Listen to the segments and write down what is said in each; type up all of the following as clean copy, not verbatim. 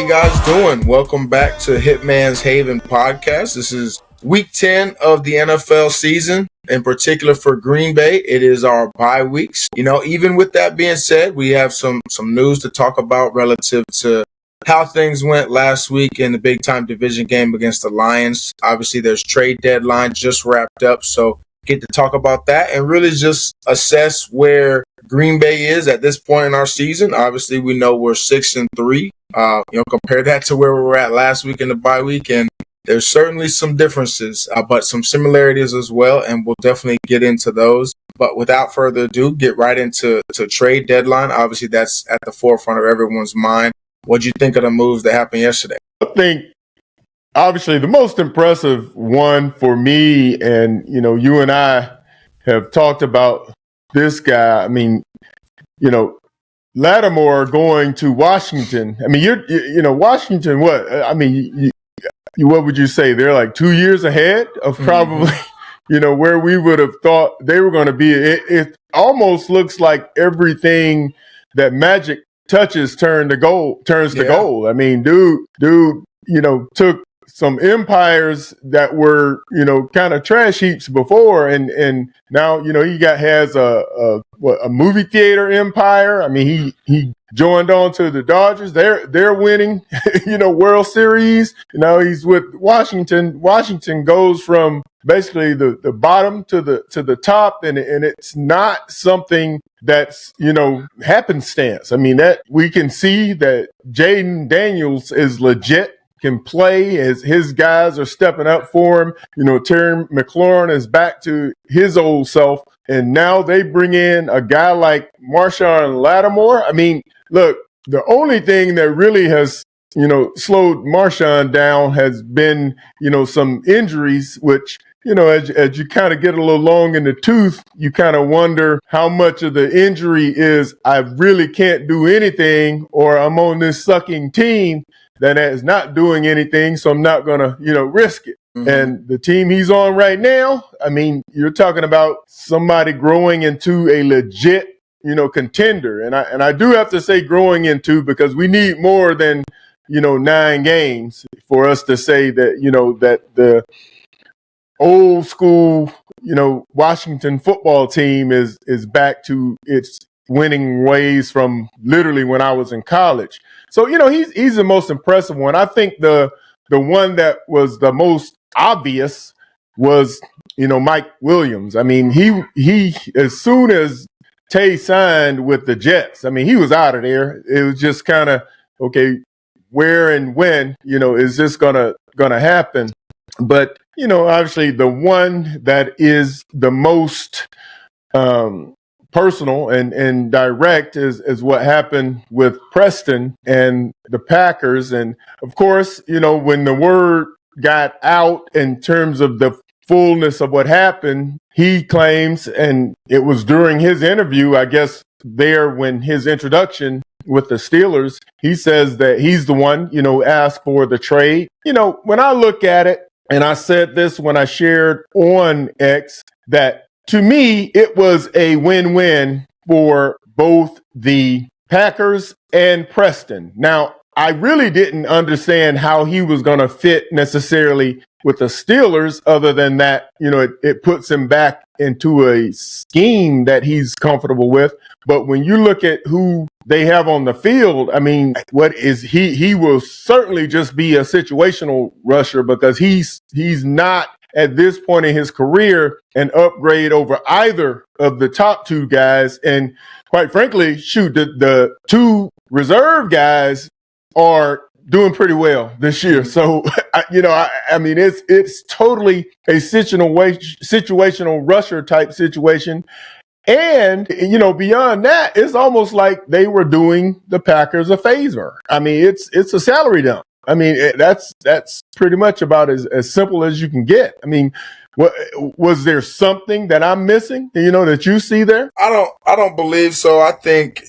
you guys doing? Welcome back to Hitman's Haven podcast. This is week 10 of the NFL season. In particular for Green Bay, it is our bye weeks. Even with that being said, we have some news to talk about relative to how things went last week in the big time division game against the Lions. Obviously, there's trade deadline just wrapped up, so get to talk about that and really just assess where Green Bay is at this point in our season. Obviously, we know we're 6-3. Compare that to where we were at last week in the bye week, and there's certainly some differences, but some similarities as well, and we'll definitely get into those. But without further ado, get right into trade deadline. Obviously, that's at the forefront of everyone's mind. What do you think of the moves that happened yesterday? I think, obviously, the most impressive one for me, and, you and I have talked about this guy. I mean, Lattimore going to Washington. I mean, Washington, what? I mean, what would you say? They're like 2 years ahead of probably, where we would have thought they were going to be. It almost looks like everything that Magic touches turns to gold. I mean, dude, took some empires that were, kind of trash heaps before, and now, he has a movie theater empire. I mean, he joined on to the Dodgers. They're winning, World Series. He's with Washington. Washington goes from basically the bottom to the top, and it's not something that's, happenstance. I mean, that we can see that Jaden Daniels is legit, can play as his guys are stepping up for him. Terry McLaurin is back to his old self, and now they bring in a guy like Marshawn Lattimore. I mean, look, the only thing that really has, slowed Marshawn down has been, some injuries, which, as you kind of get a little long in the tooth, you kind of wonder how much of the injury is I really can't do anything, or I'm on this sucking team that is not doing anything, so I'm not going to, risk it. Mm-hmm. And the team he's on right now, I mean, you're talking about somebody growing into a legit, contender. And I do have to say growing into, because we need more than, 9 games for us to say that, that the old school, Washington football team is back to its winning ways from literally when I was in college. So, he's the most impressive one. I think the one that was the most obvious was, Mike Williams. I mean, he as soon as Tay signed with the Jets, I mean, he was out of there. It was just kind of, okay, where and when, is this gonna happen? But, obviously the one that is the most personal and direct is what happened with Preston and the Packers. And of course, when the word got out in terms of the fullness of what happened, he claims, and it was during his interview, I guess there when his introduction with the Steelers, he says that he's the one, asked for the trade. When I look at it, and I said this when I shared on X, that to me, it was a win-win for both the Packers and Preston. Now, I really didn't understand how he was going to fit necessarily with the Steelers, other than that, it puts him back into a scheme that he's comfortable with. But when you look at who they have on the field, I mean, what is he will certainly just be a situational rusher, because he's not at this point in his career an upgrade over either of the top two guys. And quite frankly, the two reserve guys are doing pretty well this year. So, I mean, it's totally a situational rusher type situation. And, beyond that, it's almost like they were doing the Packers a favor. I mean, it's a salary dump. I mean, that's pretty much about as simple as you can get. I mean, was there something that I'm missing, that you see there? I don't believe so. I think,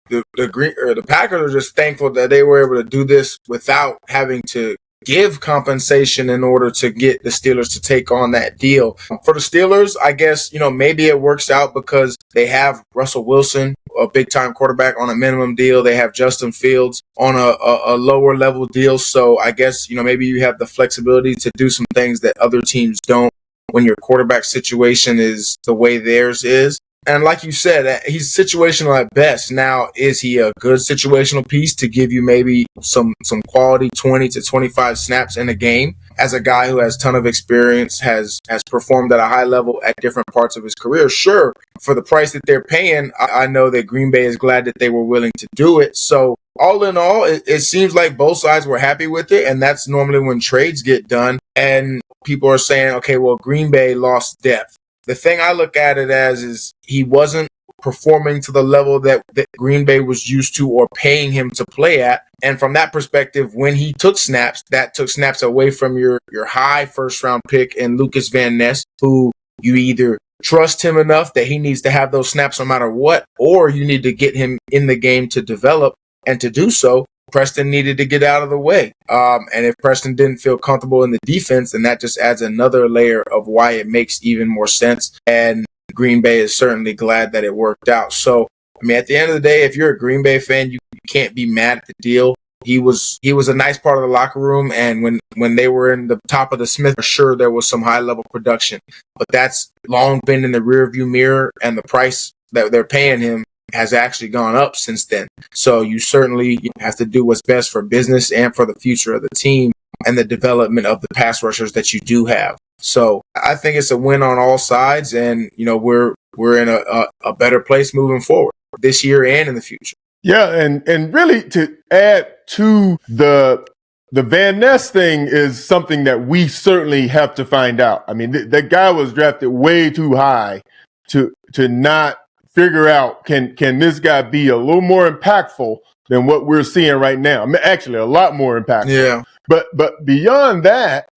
the Packers are just thankful that they were able to do this without having to give compensation in order to get the Steelers to take on that deal. For the Steelers, I guess, maybe it works out because they have Russell Wilson, a big time quarterback, on a minimum deal. They have Justin Fields on a lower level deal. So I guess, maybe you have the flexibility to do some things that other teams don't when your quarterback situation is the way theirs is. And like you said, he's situational at best. Now, is he a good situational piece to give you maybe some quality 20 to 25 snaps in a game? As a guy who has a ton of experience, has performed at a high level at different parts of his career, sure, for the price that they're paying, I know that Green Bay is glad that they were willing to do it. So all in all, it seems like both sides were happy with it, and that's normally when trades get done. And people are saying, okay, well, Green Bay lost depth. The thing I look at it as is he wasn't performing to the level that Green Bay was used to or paying him to play at. And from that perspective, when he took snaps, that took snaps away from your high first-round pick in Lucas Van Ness, who you either trust him enough that he needs to have those snaps no matter what, or you need to get him in the game to develop. And to do so, Preston needed to get out of the way. And if Preston didn't feel comfortable in the defense, then that just adds another layer of why it makes even more sense. And Green Bay is certainly glad that it worked out. So, at the end of the day, if you're a Green Bay fan, you can't be mad at the deal. He was a nice part of the locker room. And when they were in the top of the Smith, sure, there was some high level production, but that's long been in the rearview mirror, and the price that they're paying him has actually gone up since then. So you certainly have to do what's best for business and for the future of the team and the development of the pass rushers that you do have. So I think it's a win on all sides, and we're in a better place moving forward this year and in the future. Yeah, and really to add to the Van Ness thing is something that we certainly have to find out. That guy was drafted way too high to not figure out can this guy be a little more impactful than what we're seeing right now. Actually, a lot more impactful. Yeah. But beyond that,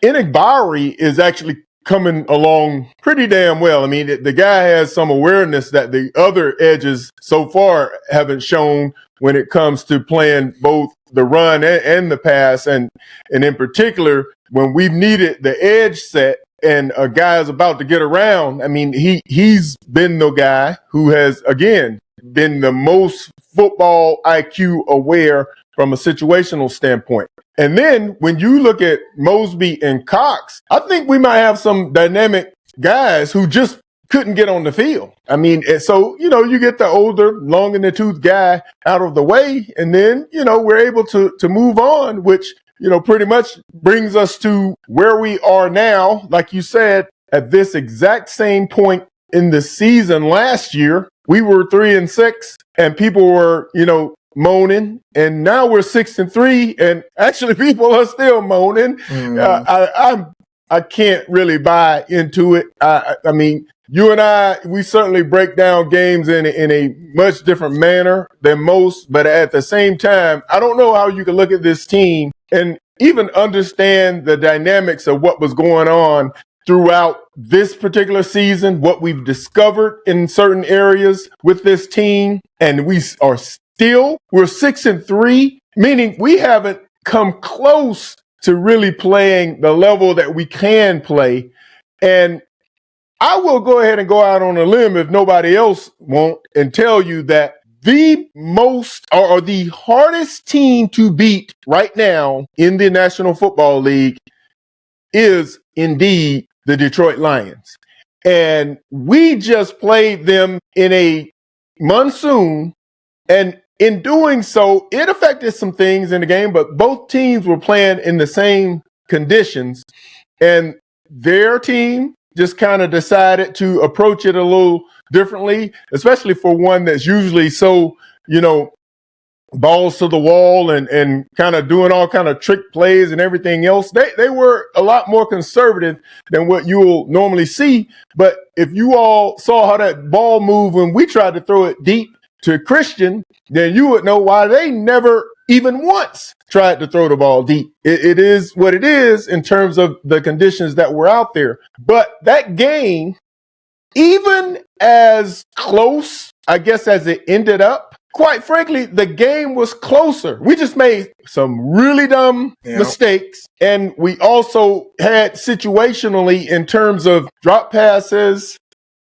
Bowery is actually coming along pretty damn well. The guy has some awareness that the other edges so far haven't shown when it comes to playing both the run and the pass. And in particular, when we've needed the edge set, and a guy is about to get around, he's been the guy who has, again, been the most football IQ aware from a situational standpoint. And then when you look at Mosby and Cox, I think we might have some dynamic guys who just couldn't get on the field. So, you get the older, long in the tooth guy out of the way, and then, we're able to move on, which pretty much brings us to where we are now. Like you said, at this exact same point in the season last year, we were 3-6 and people were, moaning, and now we're 6-3 and actually people are still moaning. I can't really buy into it. You and I, we certainly break down games in a much different manner than most, but at the same time, I don't know how you can look at this team and even understand the dynamics of what was going on throughout this particular season, what we've discovered in certain areas with this team, and we're 6-3, meaning we haven't come close to really playing the level that we can play. And I will go ahead and go out on a limb if nobody else won't and tell you that the most or the hardest team to beat right now in the National Football League is indeed the Detroit Lions. And we just played them in a monsoon, and in doing so, it affected some things in the game, but both teams were playing in the same conditions, and their team just kind of decided to approach it a little differently, especially for one that's usually so, balls to the wall and kind of doing all kind of trick plays and everything else. They were a lot more conservative than what you'll normally see. But if you all saw how that ball moved when we tried to throw it deep to Christian, then you would know why they never even once tried to throw the ball deep. It is what it is in terms of the conditions that were out there. But that game, even as close, I guess, as it ended up, quite frankly, the game was closer. We just made some really dumb mistakes. And we also had situationally in terms of drop passes.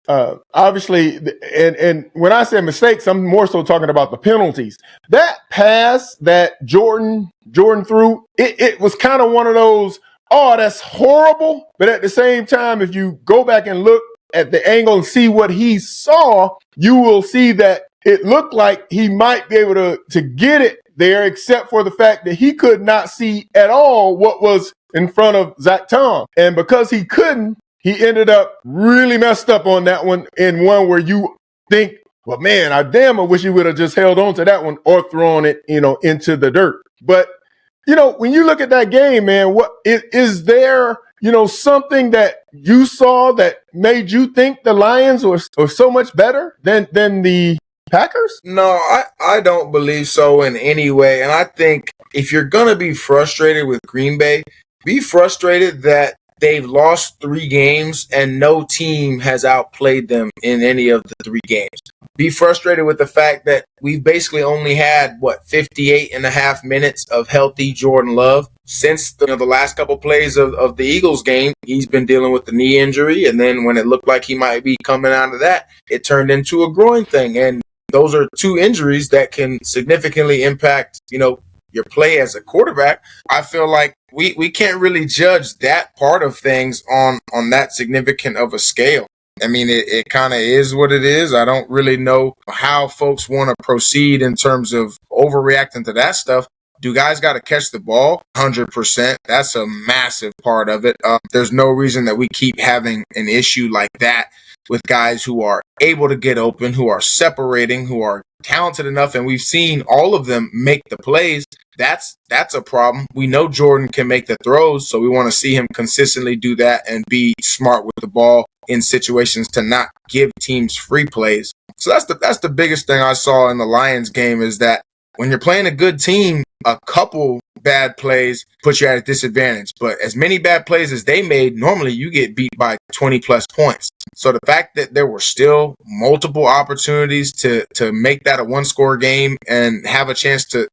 Obviously, and when I say mistakes, I'm more so talking about the penalties. That pass that Jordan threw, it was kind of one of those, oh, that's horrible. But at the same time, if you go back and look at the angle and see what he saw, you will see that it looked like he might be able to get it there, except for the fact that he could not see at all what was in front of Zach Tom. And because he couldn't, he ended up really messed up on that one, in one where you think, well, man, I wish he would have just held on to that one or thrown it, into the dirt. But, when you look at that game, man, what is there, something that you saw that made you think the Lions were so much better than the Packers? No, I don't believe so in any way. And I think if you're going to be frustrated with Green Bay, be frustrated that they've lost 3 games and no team has outplayed them in any of the 3 games. Be frustrated with the fact that we've basically only had, 58 and a half minutes of healthy Jordan Love. Since the last couple plays of the Eagles game, he's been dealing with the knee injury. And then when it looked like he might be coming out of that, it turned into a groin thing. And those are 2 injuries that can significantly impact, your play as a quarterback. I feel like we can't really judge that part of things on that significant of a scale. I mean, it kind of is what it is. I don't really know how folks want to proceed in terms of overreacting to that stuff. Do guys got to catch the ball? 100%. That's a massive part of it. There's no reason that we keep having an issue like that with guys who are able to get open, who are separating, who are talented enough, and we've seen all of them make the plays. That's a problem. We know Jordan can make the throws, so we want to see him consistently do that and be smart with the ball in situations to not give teams free plays. So that's the biggest thing I saw in the Lions game, is that when you're playing a good team, a couple bad plays put you at a disadvantage. But as many bad plays as they made, normally you get beat by 20 plus points. So the fact that there were still multiple opportunities to make that a 1-score game and have a chance to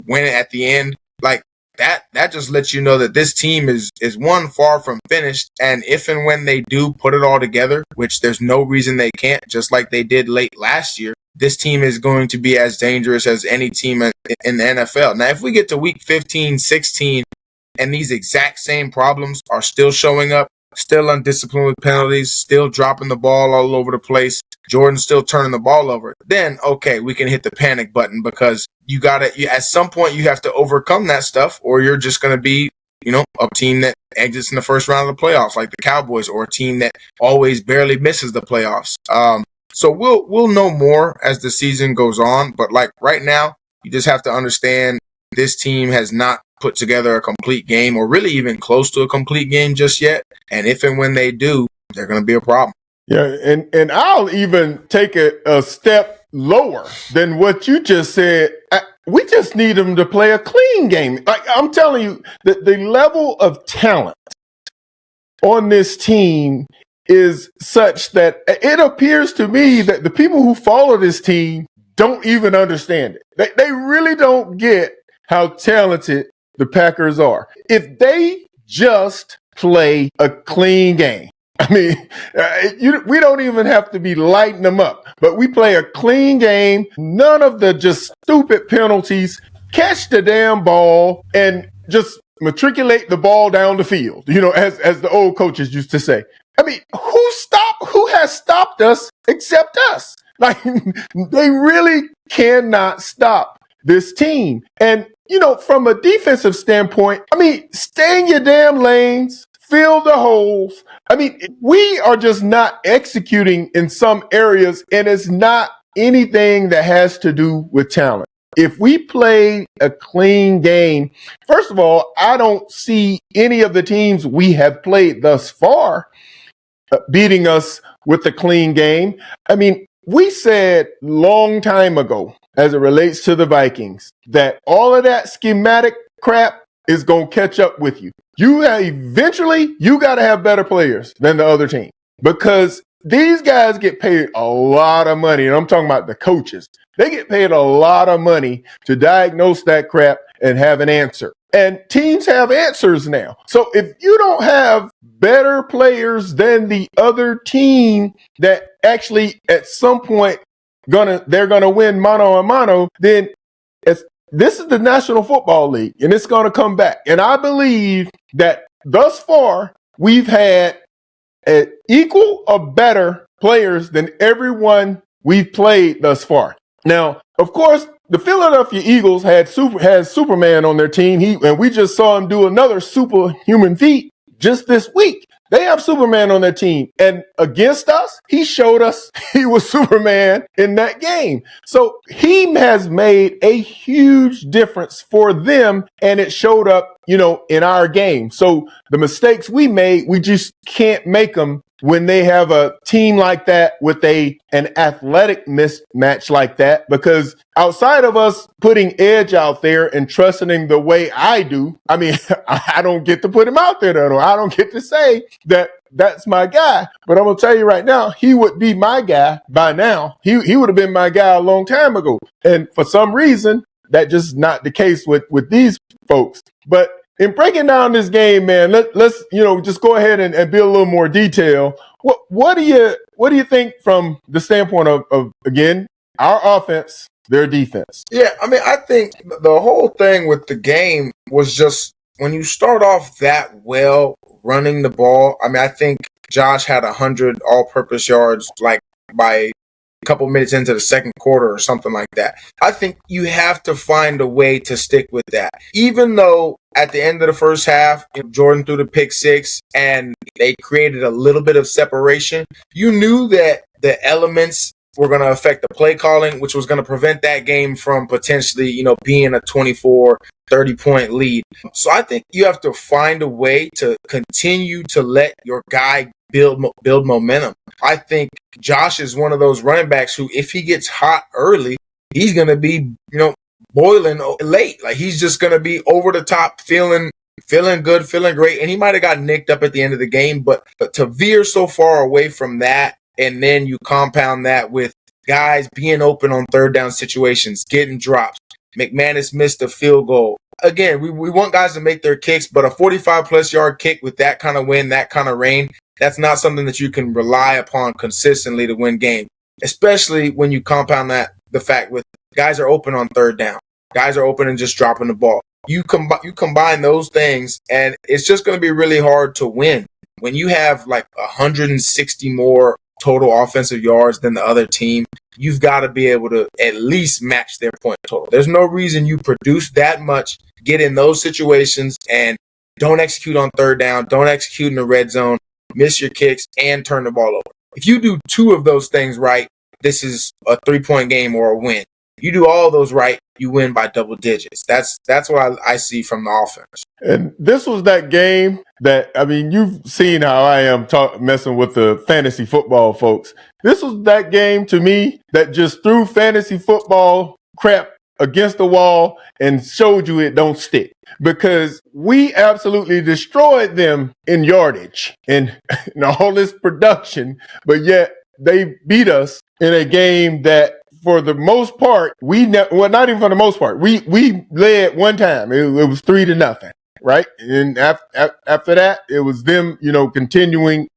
win it at the end, like that just lets you know that this team is one, far from finished. And if and when they do put it all together, which there's no reason they can't, just like they did late last year, this team is going to be as dangerous as any team in the NFL. Now, if we get to week 15, 16, and these exact same problems are still showing up, still undisciplined with penalties, still dropping the ball all over the place, Jordan's still turning the ball over, then, okay, we can hit the panic button, because at some point you have to overcome that stuff, or you're just going to be, a team that exits in the first round of the playoffs, like the Cowboys, or a team that always barely misses the playoffs. So we'll know more as the season goes on, but like right now, you just have to understand this team has not put together a complete game, or really even close to a complete game just yet. And if and when they do, they're going to be a problem. Yeah, and I'll even take a step lower than what you just said. We just need them to play a clean game. Like, I'm telling you, the level of talent on this team is such that it appears to me that the people who follow this team don't even understand it. They really don't get how talented the Packers are. If they just play a clean game, I mean, we don't even have to be lighting them up, but we play a clean game, none of the just stupid penalties, catch the damn ball, and just matriculate the ball down the field, as the old coaches used to say. I mean, who has stopped us except us? Like, they really cannot stop this team. And, from a defensive standpoint, I mean, stay in your damn lanes, fill the holes. I mean, we are just not executing in some areas, and it's not anything that has to do with talent. If we play a clean game, first of all, I don't see any of the teams we have played thus far beating us with a clean game. I mean, we said long time ago, as it relates to the Vikings, that all of that schematic crap is going to catch up with you. Eventually, you got to have better players than the other team, because these guys get paid a lot of money, and I'm talking about the coaches, They get paid a lot of money to diagnose that crap and have an answer. And teams have answers now. So if you don't have better players than the other team that actually at some point they're gonna win mano a mano, then this is the National Football League, and it's gonna come back. And I believe that thus far we've had equal or better players than everyone we've played thus far. Now, of course, the Philadelphia Eagles has Superman on their team. And we just saw him do another superhuman feat just this week. They have Superman on their team. And against us, he showed us he was Superman in that game. So he has made a huge difference for them, and it showed up, in our game. So the mistakes we made, we just can't make them when they have a team like that with an athletic mismatch like that, because outside of us putting edge out there and trusting him the way I do, I mean, I don't get to put him out there. Though. I don't get to say that that's my guy. But I'm going to tell you right now, he would be my guy by now. He would have been my guy a long time ago. And for some reason, that's just not the case with these folks. But in breaking down this game, man, let's just go ahead and build a little more detail. What do you think from the standpoint of again, our offense, their defense? Yeah, I mean, I think the whole thing with the game was just when you start off that well running the ball. I mean, I think Josh had 100 all-purpose yards like by a couple minutes into the second quarter or something like that. I think you have to find a way to stick with that. Even though at the end of the first half, Jordan threw the pick six and they created a little bit of separation, you knew that the elements were going to affect the play calling, which was going to prevent that game from potentially, being a 24, 30-point lead. So I think you have to find a way to continue to let your guy build momentum. I think Josh is one of those running backs who, if he gets hot early, he's going to be, boiling late. Like, he's just going to be over the top, feeling good, feeling great. And he might have got nicked up at the end of the game, but to veer so far away from that, and then you compound that with guys being open on third down situations, getting drops. McManus missed a field goal. Again, we want guys to make their kicks, but a 45-plus yard kick with that kind of wind, that kind of rain, that's not something that you can rely upon consistently to win games, especially when you compound the fact with guys are open on third down. Guys are open and just dropping the ball. You combine those things, and it's just going to be really hard to win. When you have like 160 more total offensive yards than the other team, you've got to be able to at least match their point total. There's no reason you produce that much, get in those situations, and don't execute on third down, don't execute in the red zone, miss your kicks, and turn the ball over. If you do two of those things right, this is a 3-point game or a win. You do all those right, you win by double digits. That's what I see from the offense. And this was that game that, I mean, you've seen how I am messing with the fantasy football folks. This was that game to me that just threw fantasy football crap against the wall and showed you it don't stick, because we absolutely destroyed them in yardage and all this production, but yet they beat us in a game that, for the most part, not even for the most part, we led one time. It was 3-0, right? And after that, it was them, continuing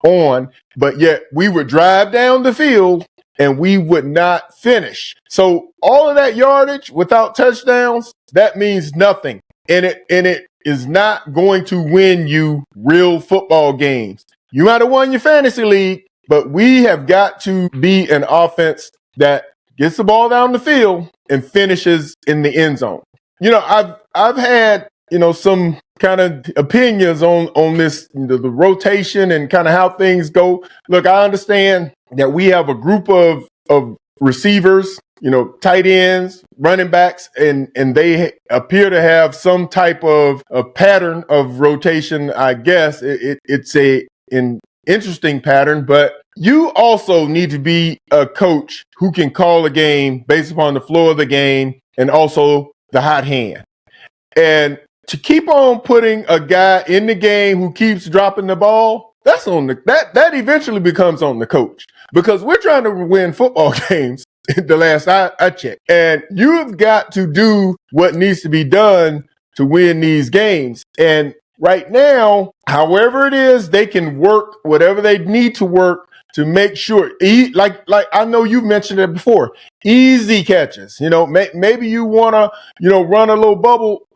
on. But yet we would drive down the field and we would not finish. So all of that yardage without touchdowns, that means nothing. And it is not going to win you real football games. You might have won your fantasy league, but we have got to be an offense that gets the ball down the field and finishes in the end zone. I've had, some kind of opinions on this, the rotation and kind of how things go. Look, I understand that we have a group of receivers, tight ends, running backs, and they appear to have some type of a pattern of rotation. I guess it's an interesting pattern, but you also need to be a coach who can call a game based upon the flow of the game and also the hot hand. And to keep on putting a guy in the game who keeps dropping the ball, that eventually becomes on the coach, because we're trying to win football games. the last I checked. And you've got to do what needs to be done to win these games. And right now, however it is, they can work whatever they need to work to make sure, like I know you've mentioned it before, easy catches. Maybe you want to, run a little bubble,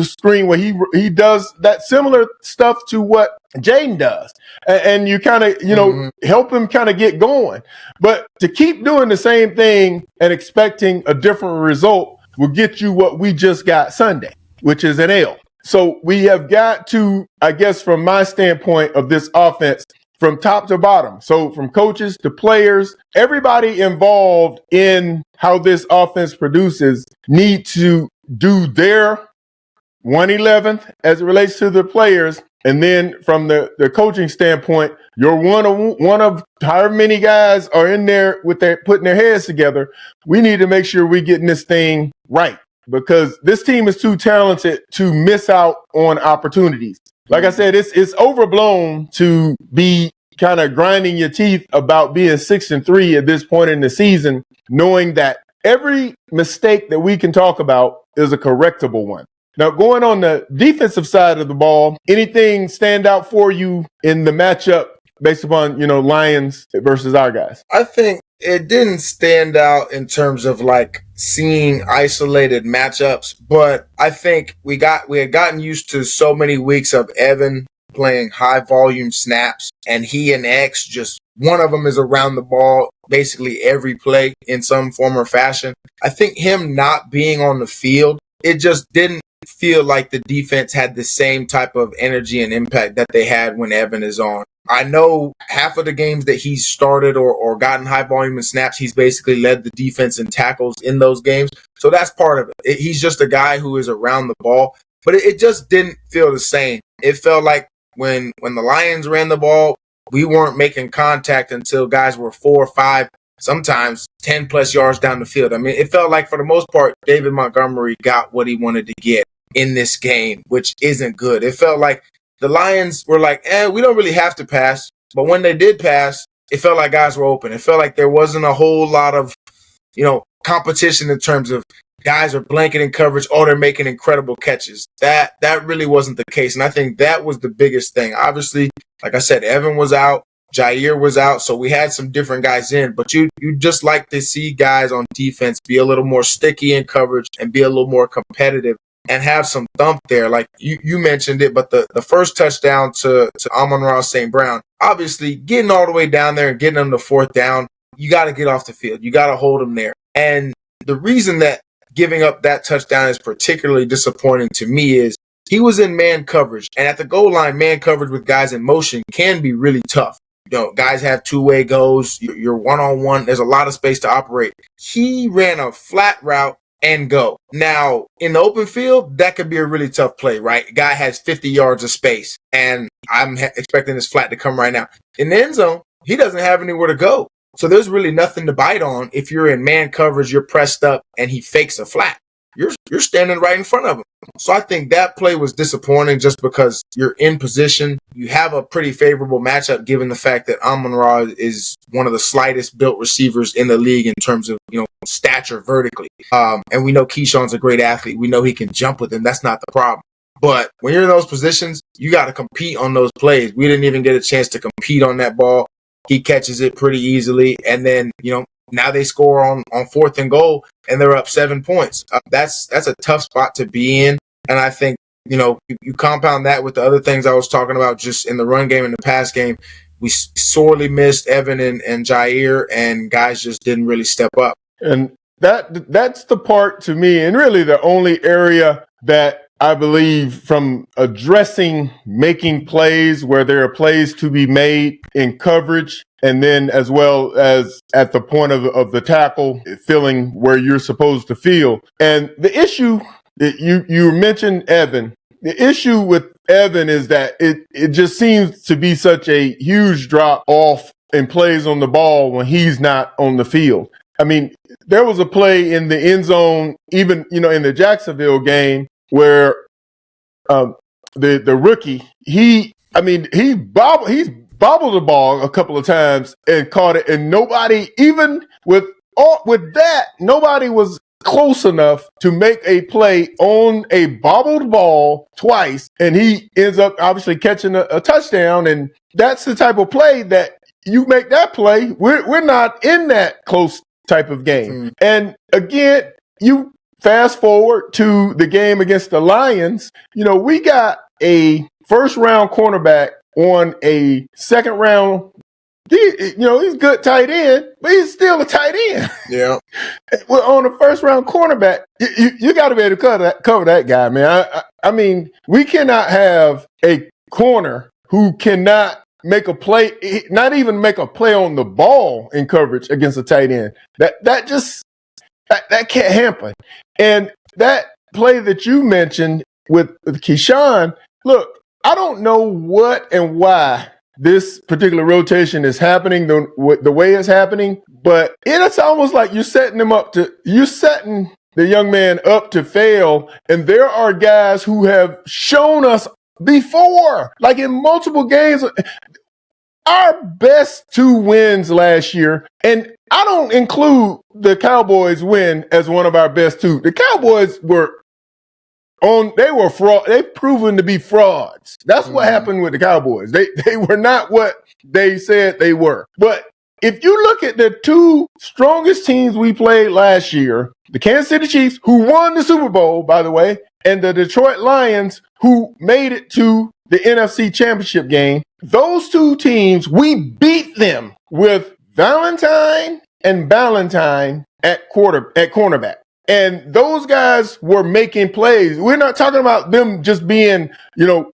screen where he does that similar stuff to what Jaden does, and you kind of, help him kind of get going. But to keep doing the same thing and expecting a different result will get you what we just got Sunday, which is an L. So we have got to, I guess, from my standpoint of this offense, from top to bottom. So from coaches to players, everybody involved in how this offense produces need to do their 1/11th as it relates to the players. And then from the coaching standpoint, you're one of however many guys are in there with putting their heads together. We need to make sure we're getting this thing right, because this team is too talented to miss out on opportunities. Like I said, it's overblown to be kind of grinding your teeth about being 6-3 at this point in the season, knowing that every mistake that we can talk about is a correctable one. Now, going on the defensive side of the ball, anything stand out for you in the matchup based upon, Lions versus our guys? I think it didn't stand out in terms of like seeing isolated matchups, but I think we had gotten used to so many weeks of Evan playing high volume snaps, and he and X, just one of them is around the ball basically every play in some form or fashion. I think him not being on the field, it just didn't feel like the defense had the same type of energy and impact that they had when Evan is on. I know half of the games that he's started or gotten high volume in snaps, he's basically led the defense in tackles in those games. So that's part of it. He's just a guy who is around the ball, but it just didn't feel the same. It felt like when the Lions ran the ball, we weren't making contact until guys were 4 or 5, sometimes 10 plus yards down the field. I mean, it felt like for the most part, David Montgomery got what he wanted to get in this game, which isn't good. It felt like the Lions were like, we don't really have to pass. But when they did pass, it felt like guys were open. It felt like there wasn't a whole lot of, competition in terms of guys are blanketing coverage. Oh, they're making incredible catches. That really wasn't the case. And I think that was the biggest thing. Obviously, like I said, Evan was out. Jair was out. So we had some different guys in. But you just like to see guys on defense be a little more sticky in coverage and be a little more competitive and have some thump there. Like you mentioned it, but the first touchdown to Amon-Ra St. Brown, obviously getting all the way down there and getting them to 4th down, you got to get off the field. You got to hold them there. And the reason that giving up that touchdown is particularly disappointing to me is he was in man coverage. And at the goal line, man coverage with guys in motion can be really tough. Guys have two-way goes. You're one-on-one. There's a lot of space to operate. He ran a flat route and go. Now, in the open field, that could be a really tough play, right? Guy has 50 yards of space, and I'm expecting this flat to come right now. In the end zone, he doesn't have anywhere to go. So there's really nothing to bite on. If you're in man coverage, you're pressed up, and he fakes a flat. You're standing right in front of him. So I think that play was disappointing just because you're in position. You have a pretty favorable matchup given the fact that Amon-Ra is one of the slightest built receivers in the league in terms of, stature vertically. And we know Keyshawn's a great athlete. We know he can jump with him. That's not the problem. But when you're in those positions, you got to compete on those plays. We didn't even get a chance to compete on that ball. He catches it pretty easily. And then, now they score on 4th and goal, and they're up 7 points. That's a tough spot to be in. And I think, you compound that with the other things I was talking about just in the run game and the pass game. We sorely missed Evan and Jair, and guys just didn't really step up. And that's the part to me, and really the only area that I believe from addressing making plays where there are plays to be made in coverage, and then as well as at the point of the tackle, feeling where you're supposed to feel. And the issue that you mentioned Evan. The issue with Evan is that it just seems to be such a huge drop off in plays on the ball when he's not on the field. I mean, there was a play in the end zone, even, in the Jacksonville game where the rookie, he's bobbled the ball a couple of times and caught it, and nobody, even with with that, nobody was close enough to make a play on a bobbled ball twice, and he ends up obviously catching a touchdown. And that's the type of play that you make that play. We're not in that close type of game. And again, you fast forward to the game against the Lions. We got a first round cornerback on a second round. He's a good tight end, but he's still a tight end. Yeah. Well, on a first round cornerback, you got to be able to cover that guy, man. I mean, we cannot have a corner who cannot make a play, not even make a play on the ball in coverage against a tight end. That can't happen. And that play that you mentioned with Keyshawn, look, I don't know what and why this particular rotation is happening the way it's happening, but it's almost like you're setting the young man up to fail. And there are guys who have shown us before, like in multiple games, our best 2 wins last year. And I don't include the Cowboys win as one of our best 2. The Cowboys they were fraud. They've proven to be frauds. That's what happened with the Cowboys. They were not what they said they were. But if you look at the 2 strongest teams we played last year, the Kansas City Chiefs, who won the Super Bowl, by the way, and the Detroit Lions, who made it to the NFC Championship game, those 2 teams, we beat them with Valentine and Ballantyne at cornerback. And those guys were making plays. We're not talking about them just being,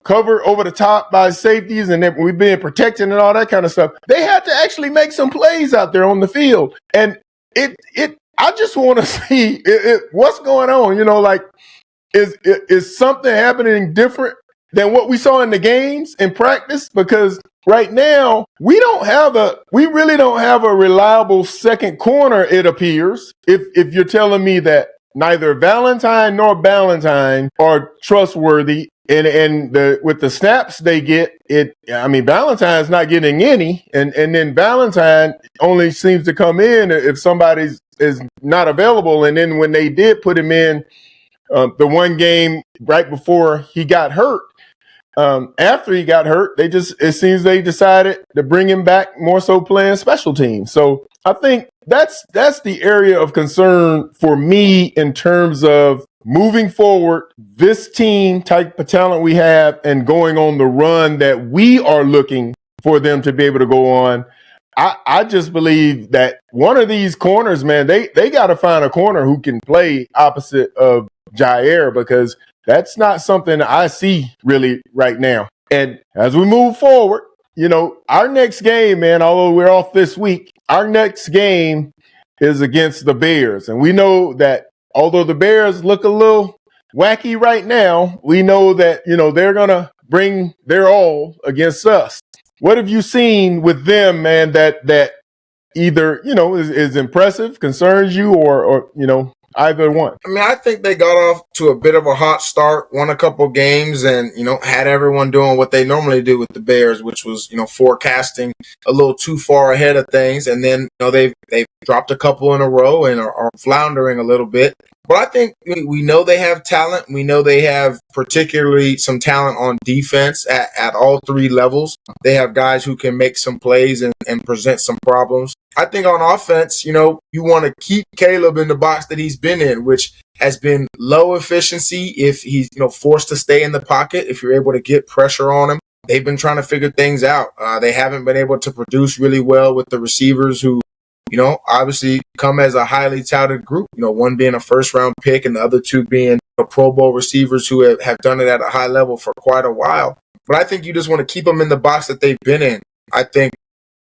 covered over the top by safeties and then we being protected and all that kind of stuff. They had to actually make some plays out there on the field. And I just want to see what's going on. Is something happening different than what we saw in the games in practice? Because right now, we really don't have a reliable second corner, it appears, if you're telling me that neither Valentine nor Ballantyne are trustworthy. And with the snaps they get, Valentine's not getting any, and then Ballantyne only seems to come in if somebody is not available. And then when they did put him in the one game right before he got hurt, after he got hurt, it seems they decided to bring him back more so playing special teams. So I think that's the area of concern for me in terms of moving forward, this team type of talent we have and going on the run that we are looking for them to be able to go on. I just believe that one of these corners, man, they got to find a corner who can play opposite of Jair, because that's not something I see really right now. And as we move forward, our next game, man, although we're off this week, our next game is against the Bears. And we know that although the Bears look a little wacky right now, we know that, they're going to bring their all against us. What have you seen with them, man, that either, is impressive, concerns you, or either one? I think they got off to a bit of a hot start, won a couple games, and, had everyone doing what they normally do with the Bears, which was, forecasting a little too far ahead of things. And then, they've dropped a couple in a row and are floundering a little bit. But I think we know they have talent. We know they have particularly some talent on defense at all 3 levels. They have guys who can make some plays and present some problems. I think on offense, you want to keep Caleb in the box that he's been in, which has been low efficiency if he's, forced to stay in the pocket, if you're able to get pressure on him. They've been trying to figure things out. They haven't been able to produce really well with the receivers who, obviously come as a highly touted group, one being a first round pick and the other 2 being Pro Bowl receivers who have done it at a high level for quite a while. But I think you just want to keep them in the box that they've been in. I think,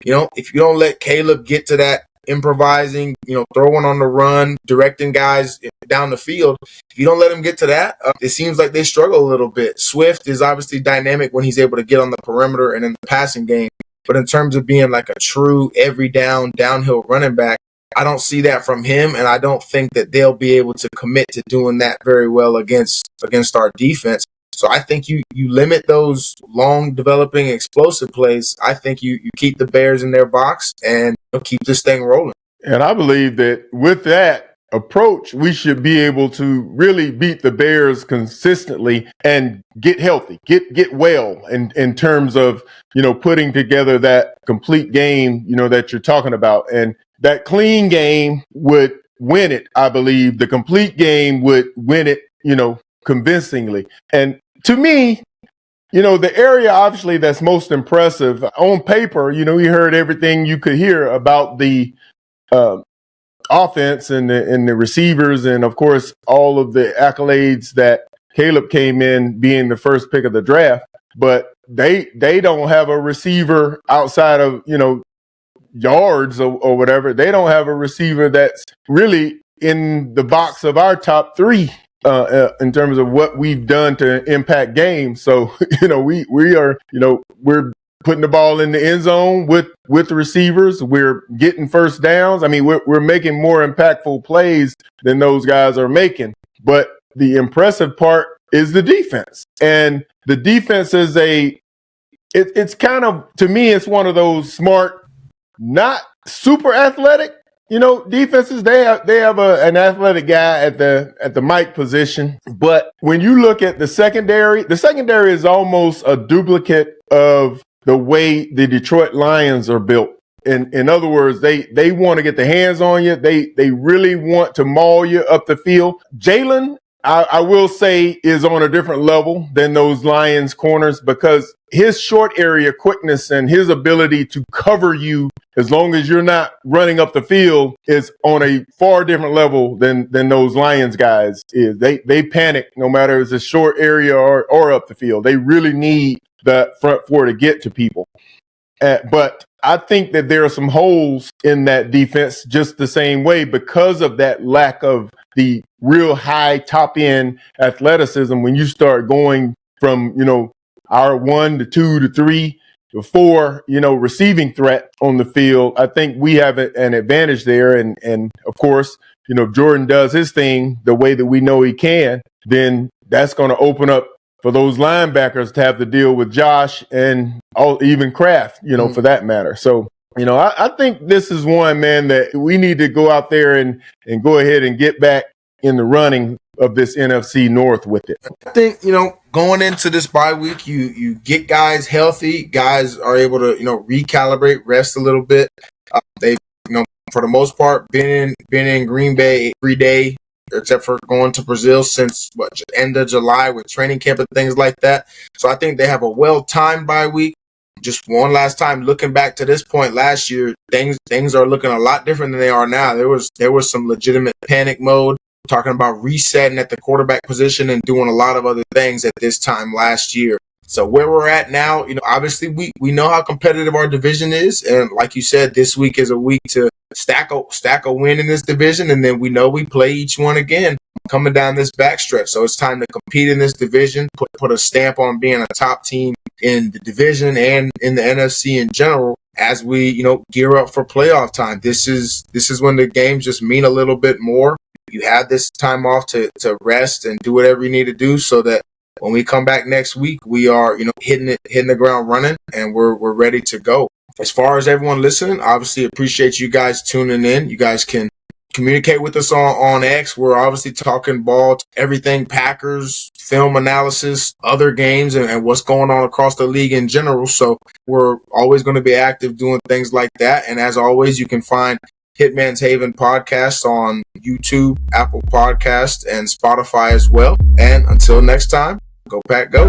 if you don't let Caleb get to that improvising, throwing on the run, directing guys down the field, if you don't let him get to that, it seems like they struggle a little bit. Swift is obviously dynamic when he's able to get on the perimeter and in the passing game. But in terms of being like a true every downhill running back, I don't see that from him, and I don't think that they'll be able to commit to doing that very well against our defense. So I think you limit those long developing explosive plays. I think you keep the Bears in their box and keep this thing rolling. And I believe that with that approach, we should be able to really beat the Bears consistently and get healthy, get well in terms of, putting together that complete game, that you're talking about. And that clean game would win it, I believe. The complete game would win it, convincingly. And to me, the area obviously that's most impressive on paper, you heard everything you could hear about the offense and the receivers, and of course all of the accolades that Caleb came in being the first pick of the draft. But they don't have a receiver outside of yards or whatever. They don't have a receiver that's really in the box of our top three in terms of what we've done to impact games. So we are we're putting the ball in the end zone with the receivers. We're getting first downs. I mean, we're making more impactful plays than those guys are making. But the impressive part is the defense. And the defense is it's kind of, to me, it's one of those smart, not super athletic, defenses. They have an athletic guy at the Mike position. But when you look at the secondary is almost a duplicate of the way the Detroit Lions are built. In other words, they want to get the hands on you. They really want to maul you up the field. Jalen, I will say, is on a different level than those Lions corners because his short area quickness and his ability to cover you as long as you're not running up the field is on a far different level than those Lions guys is. They panic no matter if it's a short area or up the field. They really need the front four to get to people. But I think that there are some holes in that defense just the same way because of that lack of the real high top end athleticism. When you start going from, our 1 to 2 to 3 to 4, receiving threat on the field, I think we have an advantage there. And of course, if Jordan does his thing the way that we know he can, then that's going to open up for those linebackers to have to deal with Josh and even Kraft, for that matter. So, I think this is one, man, that we need to go out there and go ahead and get back in the running of this NFC North with it. I think, going into this bye week, you get guys healthy. Guys are able to, recalibrate, rest a little bit. They've, for the most part, been in Green Bay every day, except for going to Brazil since end of July with training camp and things like that. So I think they have a well-timed bye week. Just one last time, looking back to this point last year, things are looking a lot different than they are now. There was some legitimate panic mode, talking about resetting at the quarterback position and doing a lot of other things at this time last year. So where we're at now, obviously we know how competitive our division is. And like you said, this week is a week to stack a win in this division. And then we know we play each one again coming down this backstretch. So it's time to compete in this division, put a stamp on being a top team in the division and in the NFC in general as we, gear up for playoff time. This is when the games just mean a little bit more. You have this time off to rest and do whatever you need to do so that when we come back next week, we are, hitting the ground running and we're ready to go. As far as everyone listening, obviously appreciate you guys tuning in. You guys can communicate with us on X. We're obviously talking ball, everything Packers, film analysis, other games, and what's going on across the league in general. So we're always going to be active doing things like that. And as always, you can find Hitman's Haven podcast on YouTube, Apple Podcast, and Spotify as well. And until next time, go Pack, go.